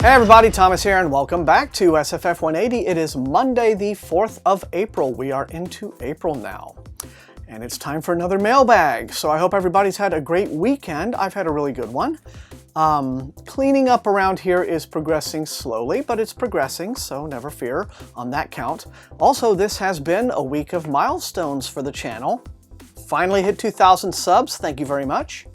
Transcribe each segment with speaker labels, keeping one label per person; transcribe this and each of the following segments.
Speaker 1: Hey everybody, Thomas here, and welcome back to SFF180. It is Monday, the 4th of April. We are into April now, and it's time for another mailbag. So I hope everybody's had a great weekend. I've had a really good one. Cleaning up around here is progressing slowly, but it's progressing, so never fear on that count. Also, this has been a week of milestones for the channel. Finally hit 2,000 subs, thank you very much.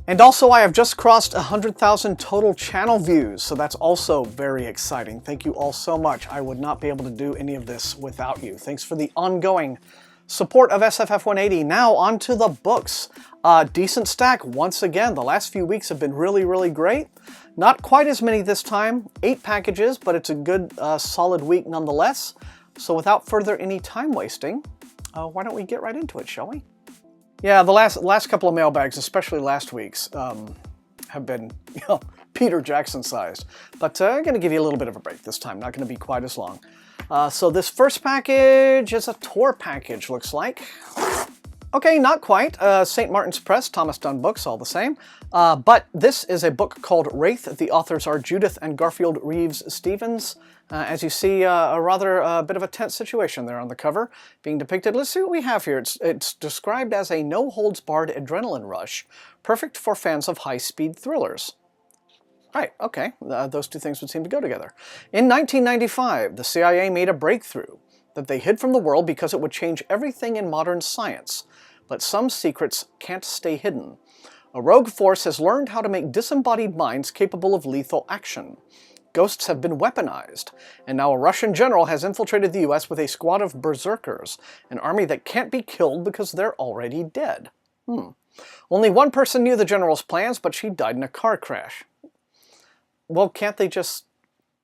Speaker 1: And also, I have just crossed 100,000 total channel views, so that's also very exciting. Thank you all so much. I would not be able to do any of this without you. Thanks for the ongoing support of SFF180. Now, on to the books. Decent stack once again. The last few weeks have been really great. Not quite as many this time, 8 packages, but it's a good, solid week nonetheless. So without further any time wasting, why don't we get right into it, shall we? Yeah, the last couple of mailbags, especially last week's, have been, Peter Jackson sized. But I'm going to give you a little bit of a break this time, not going to be quite as long. So this first package is a tour package, looks like. Okay, not quite. St. Martin's Press, Thomas Dunn Books, all the same. But this is a book called Wraith. The authors are Judith and Garfield Reeves-Stevens. As you see, a rather bit of a tense situation there on the cover being depicted. Let's see what we have here. It's described as a no-holds-barred adrenaline rush, perfect for fans of high-speed thrillers. Right, okay, those two things would seem to go together. In 1995, the CIA made a breakthrough that they hid from the world because it would change everything in modern science. But some secrets can't stay hidden. A rogue force has learned how to make disembodied minds capable of lethal action. Ghosts have been weaponized, and now a Russian general has infiltrated the US with a squad of berserkers, an army that can't be killed because they're already dead. Only one person knew the general's plans, but she died in a car crash. Well, can't they just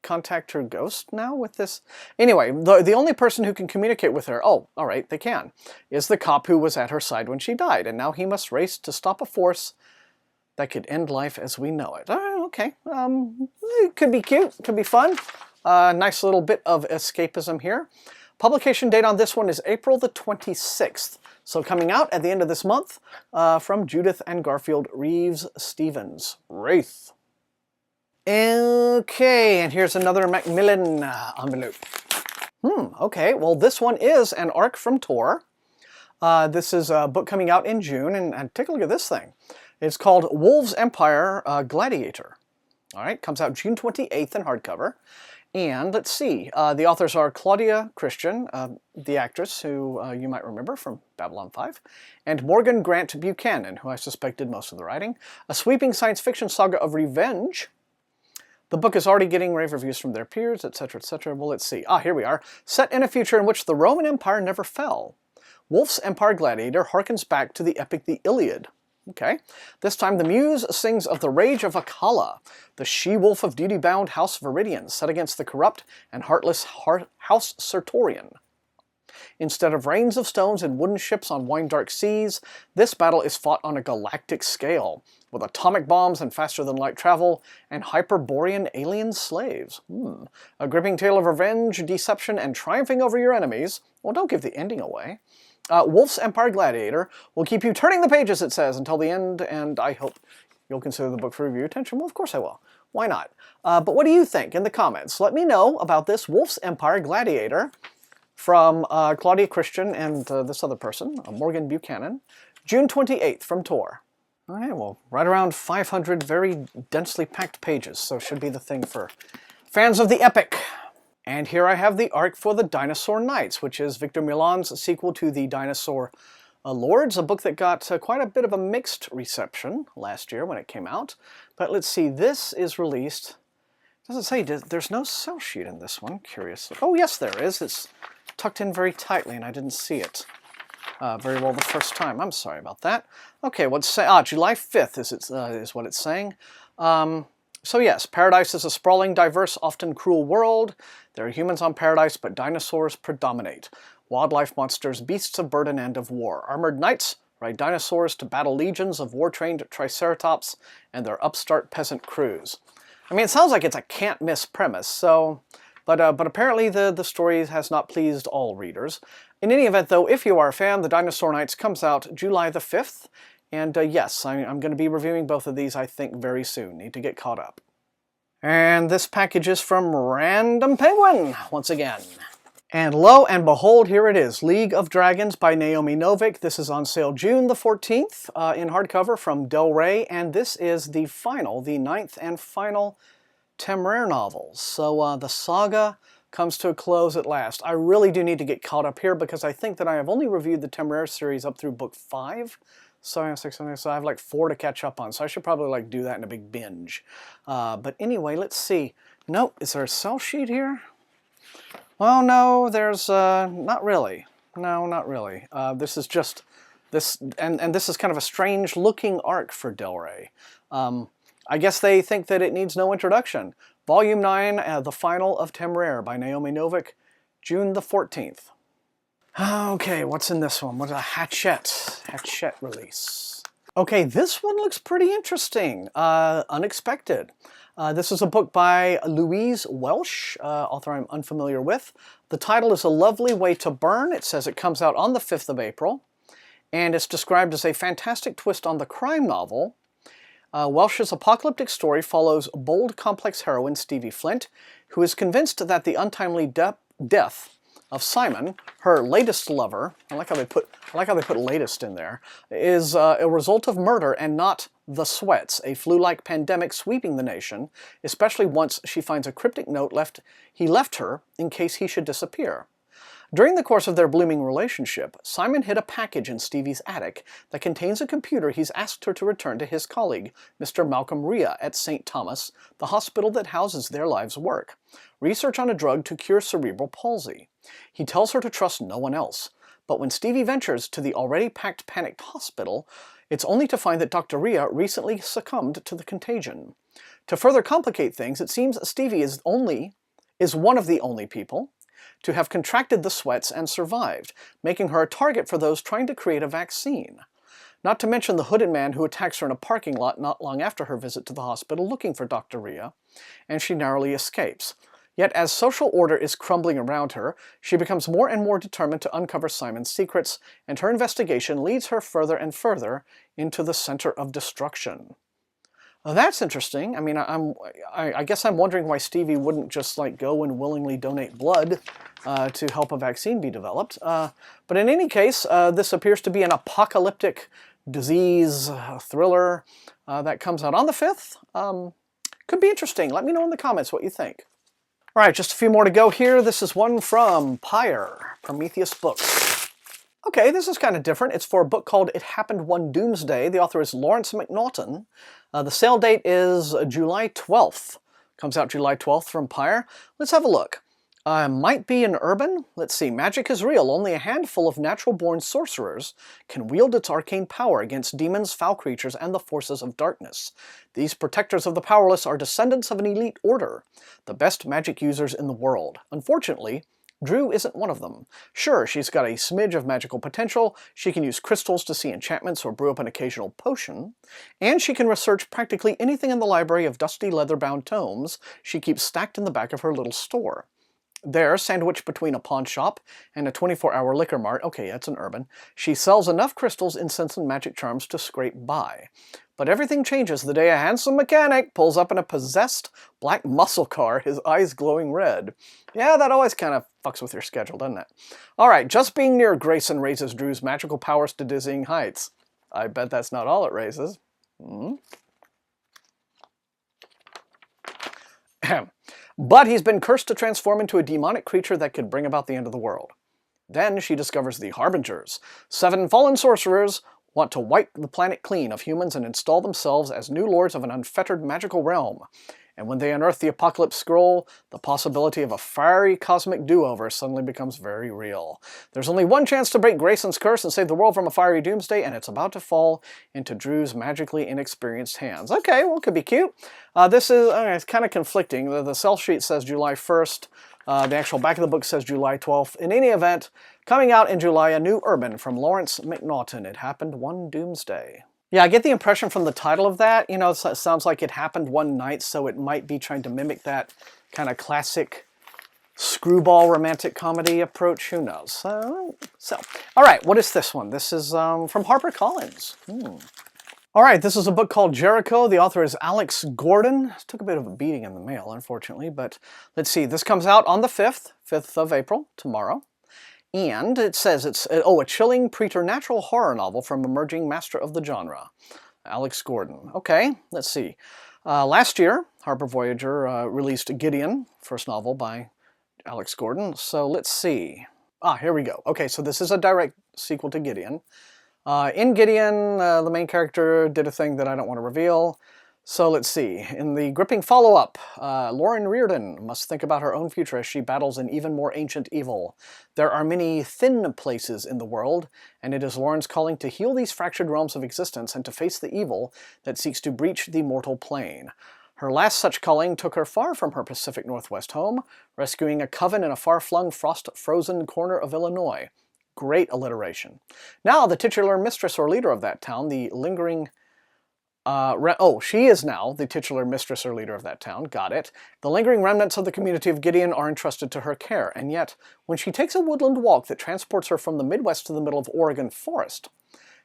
Speaker 1: contact her ghost now with this? Anyway, the only person who can communicate with her, oh, all right, they can, is the cop who was at her side when she died, and now he must race to stop a force that could end life as we know it. Okay, it could be cute, could be fun. Nice little bit of escapism here. Publication date on this one is April the 26th. So coming out at the end of this month from Judith and Garfield Reeves-Stevens. Wraith. Okay, and here's another Macmillan envelope. Okay, well this one is an arc from Tor. This is a book coming out in June, and take a look at this thing. It's called Wolves Empire Gladiator. All right, comes out June 28th in hardcover. And let's see, the authors are Claudia Christian, the actress who you might remember from Babylon 5, and Morgan Grant Buchanan, who I suspect did most of the writing. A sweeping science fiction saga of revenge. The book is already getting rave reviews from their peers, etc., etc. Well, let's see. Here we are. Set in a future in which the Roman Empire never fell. Wolf's Empire Gladiator harkens back to the epic The Iliad. Okay. This time the muse sings of the rage of Acala, the she-wolf of duty-bound House Viridian, set against the corrupt and heartless House Sertorian. Instead of rains of stones and wooden ships on wine-dark seas, this battle is fought on a galactic scale, with atomic bombs and faster-than-light travel, and Hyperborean alien slaves. A gripping tale of revenge, deception, and triumphing over your enemies. Well, don't give the ending away. Wolf's Empire Gladiator will keep you turning the pages, it says, until the end, and I hope you'll consider the book for review attention. Well, of course I will. Why not? But what do you think in the comments? Let me know about this Wolf's Empire Gladiator from Claudia Christian and this other person, Morgan Buchanan. June 28th from Tor. All right, well, right around 500 very densely packed pages, so should be the thing for fans of the epic. And here I have the arc for the Dinosaur Knights, which is Victor Milan's sequel to the Dinosaur Lords, a book that got quite a bit of a mixed reception last year when it came out. But let's see, this is released, it doesn't say, there's no sell sheet in this one, curiously. Oh yes, there is. It's tucked in very tightly and I didn't see it very well the first time. I'm sorry about that. Okay, what's say? July 5th is what it's saying. So yes, Paradise is a sprawling, diverse, often cruel world. There are humans on Paradise, but dinosaurs predominate. Wildlife monsters, beasts of burden and of war. Armored knights ride dinosaurs to battle legions of war-trained triceratops and their upstart peasant crews. I mean, it sounds like it's a can't-miss premise, so... But apparently the story has not pleased all readers. In any event, though, if you are a fan, The Dinosaur Knights comes out July the 5th. And yes, I'm going to be reviewing both of these, I think, very soon. Need to get caught up. And this package is from Random Penguin, once again. And lo and behold, here it is, League of Dragons by Naomi Novik. This is on sale June the 14th in hardcover from Del Rey, and this is the ninth and final Temeraire novel. So the saga comes to a close at last. I really do need to get caught up here because I think that I have only reviewed the Temeraire series up through book 5. So I have like 4 to catch up on, so I should probably like do that in a big binge. But anyway, let's see. Nope, is there a sell sheet here? Well, no, there's not really. No, not really. This is just this, and this is kind of a strange looking arc for Del Rey. I guess they think that it needs no introduction. Volume 9, The Final of Temeraire by Naomi Novik, June the 14th. Okay, what's in this one? What's a Hachette release? Okay, this one looks pretty interesting. Unexpected. This is a book by Louise Welsh, author I'm unfamiliar with. The title is A Lovely Way to Burn. It says it comes out on the 5th of April, and it's described as a fantastic twist on the crime novel. Welsh's apocalyptic story follows bold, complex heroine Stevie Flint, who is convinced that the untimely death of Simon, her latest lover, I like how they put latest in there, is a result of murder and not the sweats, a flu-like pandemic sweeping the nation, especially once she finds a cryptic note he left her in case he should disappear. During the course of their blooming relationship, Simon hid a package in Stevie's attic that contains a computer he's asked her to return to his colleague, Mr. Malcolm Rhea at St. Thomas, the hospital that houses their lives' work. Research on a drug to cure cerebral palsy. He tells her to trust no one else, but when Stevie ventures to the already packed, panicked hospital, it's only to find that Dr. Rhea recently succumbed to the contagion. To further complicate things, it seems Stevie is one of the only people to have contracted the sweats and survived, making her a target for those trying to create a vaccine. Not to mention the hooded man who attacks her in a parking lot not long after her visit to the hospital looking for Dr. Rhea, and she narrowly escapes. Yet as social order is crumbling around her, she becomes more and more determined to uncover Simon's secrets, and her investigation leads her further and further into the center of destruction. Well, that's interesting. I mean, I guess I'm wondering why Stevie wouldn't just like go and willingly donate blood to help a vaccine be developed. But in any case, this appears to be an apocalyptic disease thriller that comes out on the 5th. Could be interesting. Let me know in the comments what you think. All right, just a few more to go here. This is one from Pyre, Prometheus Books. Okay, this is kind of different. It's for a book called It Happened One Doomsday. The author is Lawrence McNaughton. The sale date is July 12th. Comes out July 12th from Pyre. Let's have a look. Might be an urban? Let's see. Magic is real. Only a handful of natural-born sorcerers can wield its arcane power against demons, foul creatures, and the forces of darkness. These protectors of the powerless are descendants of an elite order, the best magic users in the world. Unfortunately, Drew isn't one of them. Sure, she's got a smidge of magical potential, she can use crystals to see enchantments or brew up an occasional potion, and she can research practically anything in the library of dusty leather-bound tomes she keeps stacked in the back of her little store. There, sandwiched between a pawn shop and a 24-hour liquor mart, okay, that's an urban, she sells enough crystals, incense, and magic charms to scrape by. But everything changes the day a handsome mechanic pulls up in a possessed black muscle car, his eyes glowing red. Yeah, that always kind of fucks with your schedule, doesn't it? Alright, just being near Grayson raises Drew's magical powers to dizzying heights. I bet that's not all it raises. But he's been cursed to transform into a demonic creature that could bring about the end of the world. Then she discovers the Harbingers, 7 fallen sorcerers want to wipe the planet clean of humans and install themselves as new lords of an unfettered magical realm. And when they unearth the Apocalypse Scroll, the possibility of a fiery cosmic do-over suddenly becomes very real. There's only one chance to break Grayson's curse and save the world from a fiery doomsday, and it's about to fall into Drew's magically inexperienced hands. Okay, well, it could be cute. This is it's kind of conflicting. The sell sheet says July 1st. The actual back of the book says July 12th. In any event, coming out in July, a new urban from Lawrence McNaughton. It Happened One Doomsday. Yeah, I get the impression from the title of that, you know, it sounds like It Happened One Night, so it might be trying to mimic that kind of classic screwball romantic comedy approach. Who knows? So, all right, what is this one? This is from HarperCollins. All right, this is a book called Jericho. The author is Alex Gordon. It took a bit of a beating in the mail, unfortunately, but let's see. This comes out on the 5th of April, tomorrow. And it says it's, a chilling preternatural horror novel from emerging master of the genre, Alex Gordon. Okay, let's see. Last year, Harper Voyager released Gideon, first novel by Alex Gordon. So let's see. Here we go. Okay, so this is a direct sequel to Gideon. In Gideon, the main character did a thing that I don't want to reveal. So let's see. In the gripping follow-up, Lauren Reardon must think about her own future as she battles an even more ancient evil. There are many thin places in the world, and it is Lauren's calling to heal these fractured realms of existence and to face the evil that seeks to breach the mortal plane. Her last such calling took her far from her Pacific Northwest home, rescuing a coven in a far-flung, frost-frozen corner of Illinois. Great alliteration. Now, the titular mistress or leader of that town, the lingering... she is now the titular mistress or leader of that town, got it. The lingering remnants of the community of Gideon are entrusted to her care, and yet, when she takes a woodland walk that transports her from the Midwest to the middle of Oregon forest,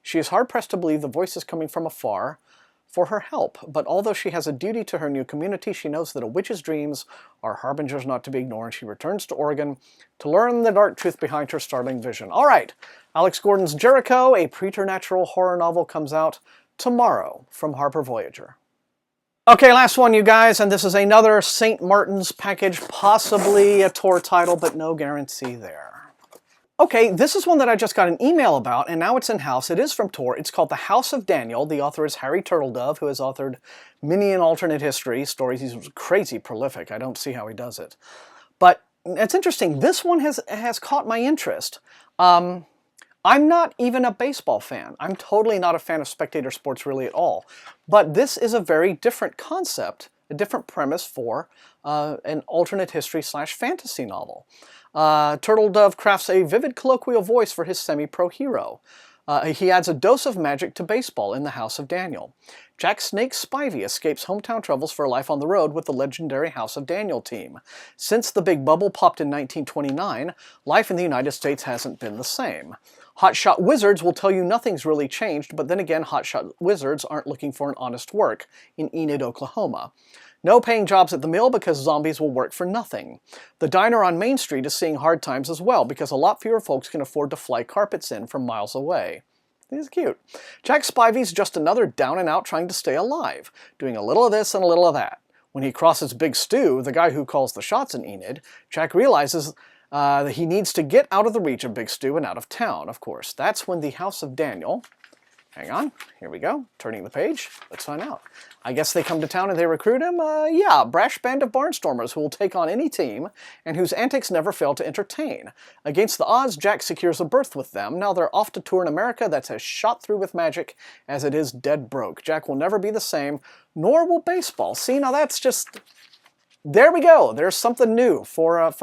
Speaker 1: she is hard-pressed to believe the voice is coming from afar for her help. But although she has a duty to her new community, she knows that a witch's dreams are harbingers not to be ignored, and she returns to Oregon to learn the dark truth behind her startling vision. All right, Alex Gordon's Jericho, a preternatural horror novel, comes out tomorrow from Harper Voyager. Okay, last one, you guys, and this is another St. Martin's package, possibly a Tor title, but no guarantee there. Okay, this is one that I just got an email about, and now it's in-house. It is from Tor. It's called The House of Daniel. The author is Harry Turtledove, who has authored many an alternate history stories. He's crazy prolific. I don't see how he does it. But it's interesting. This one has caught my interest. I'm not even a baseball fan. I'm totally not a fan of spectator sports really at all. But this is a very different concept, a different premise for an alternate history / fantasy novel. Turtledove crafts a vivid colloquial voice for his semi-pro hero. He adds a dose of magic to baseball in the House of Daniel. Jack Snake Spivey escapes hometown troubles for a life on the road with the legendary House of Daniel team. Since the big bubble popped in 1929, life in the United States hasn't been the same. Hotshot wizards will tell you nothing's really changed, but then again, hotshot wizards aren't looking for an honest work in Enid, Oklahoma. No paying jobs at the mill because zombies will work for nothing. The diner on Main Street is seeing hard times as well because a lot fewer folks can afford to fly carpets in from miles away. He's cute. Jack Spivey's just another down and out trying to stay alive, doing a little of this and a little of that. When he crosses Big Stu, the guy who calls the shots in Enid, Jack realizes that he needs to get out of the reach of Big Stu and out of town, of course. That's when the House of Daniel... Hang on, here we go, turning the page, let's find out. I guess they come to town and they recruit him? Yeah, a brash band of barnstormers who will take on any team and whose antics never fail to entertain. Against the odds, Jack secures a berth with them. Now they're off to tour in America that's as shot through with magic as it is dead broke. Jack will never be the same, nor will baseball. See, now that's just... There we go. There's something new for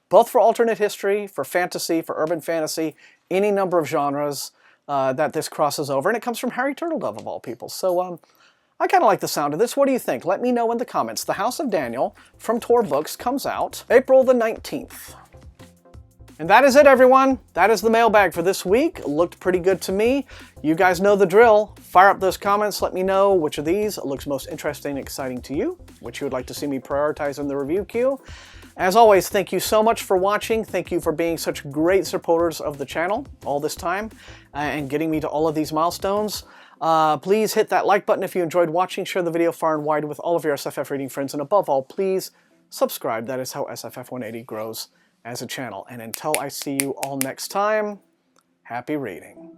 Speaker 1: both for alternate history, for fantasy, for urban fantasy, any number of genres. That this crosses over, and it comes from Harry Turtledove of all people. So I kind of like the sound of this. What do you think? Let me know in the comments. The House of Daniel from Tor Books comes out April the 19th. And that is it, everyone. That is the mailbag for this week. It looked pretty good to me. You guys know the drill. Fire up those comments. Let me know which of these looks most interesting and exciting to you, which you would like to see me prioritize in the review queue. As always, thank you so much for watching. Thank you for being such great supporters of the channel all this time and getting me to all of these milestones. Please hit that like button if you enjoyed watching. Share the video far and wide with all of your SFF reading friends. And above all, please subscribe. That is how SFF180 grows as a channel. And until I see you all next time, happy reading.